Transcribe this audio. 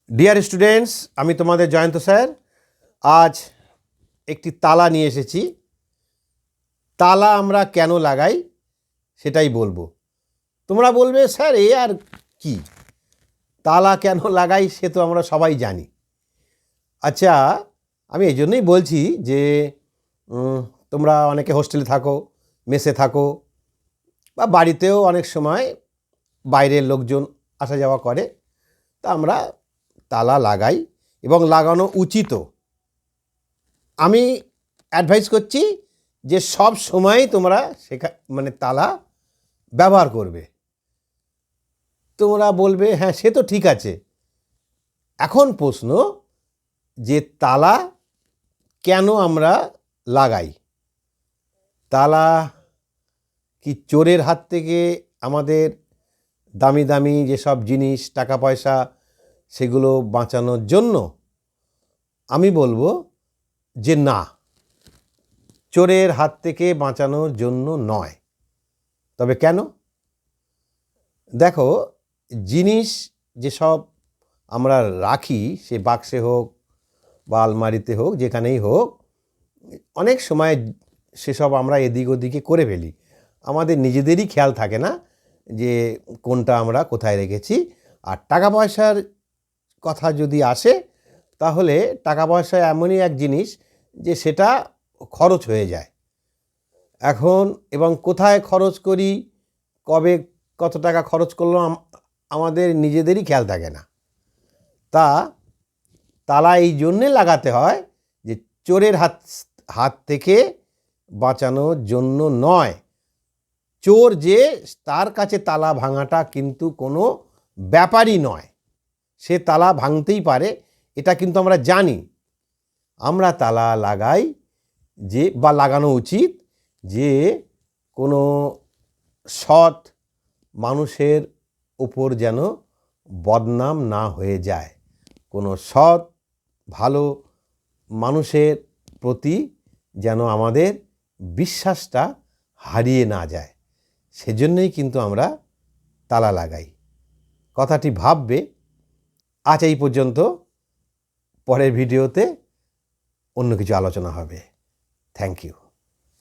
Dear students, আমি তোমাদের Jayanta sir. আজ একটি তালা নিয়ে এসেছি। তালা আমরা কেন লাগাই সেটাই বলবো। তোমরা বলবে, স্যার এ আর কি, তালা কেন লাগাই সে তো আমরা সবাই জানি। আচ্ছা, আমি এই জন্যই বলছি যে তোমরা অনেকে হোস্টেলে থাকো, মেসে থাকো, বা বাড়িতেও অনেক সময় বাইরের লোকজন আসা যাওয়া করে। তা আমরা তালা লাগাই এবং লাগানো উচিতও। আমি অ্যাডভাইস করছি যে সব সময় তোমরা তালা ব্যবহার করবে। তোমরা বলবে, হ্যাঁ সে তো ঠিক আছে। এখন প্রশ্ন যে তালা কেন আমরা লাগাই? তালা কি চোরের হাত থেকে আমাদের দামি দামি যেসব জিনিস, টাকা পয়সা, সেগুলো বাঁচানোর জন্য? আমি বলবো যে না, চোরের হাত থেকে বাঁচানোর জন্য নয়। তবে কেন? দেখো, জিনিস যেসব আমরা রাখি, সে বাক্সে হোক বা আলমারিতে হোক, যেখানেই হোক, অনেক সময় সেসব আমরা এদিক ওদিকে করে ফেলি। আমাদের নিজেদেরই খেয়াল থাকে না যে কোনটা আমরা কোথায় রেখেছি। আর টাকা পয়সার কথা যদি আসে, তাহলে টাকা পয়সা এমনই এক জিনিস যে সেটা খরচ হয়ে যায় এখন। এবং কোথায় খরচ করি, কবে কত টাকা খরচ করলাম, আমাদের নিজেদেরই খেয়াল থাকে না। তালা এই জন্যে লাগাতে হয় যে চোরের হাত থেকে বাঁচানোর জন্য নয়। চোর যে, তার কাছে তালা ভাঙাটা কিন্তু কোনো ব্যাপারই নয়। সে তালা ভাঙতেই পারে, এটা কিন্তু আমরা জানি। আমরা তালা লাগাই যে, বা লাগানো উচিত যে কোনো সৎ মানুষের উপর যেন বদনাম না হয়ে যায়, কোনো সৎ ভালো মানুষের প্রতি যেন আমাদের বিশ্বাসটা হারিয়ে না যায়, সেজন্যই কিন্তু আমরা তালা লাগাই। কথাটি ভাববে। আজ এই পর্যন্ত। পরের ভিডিওতে অন্য কিছু আলোচনা হবে। Thank you.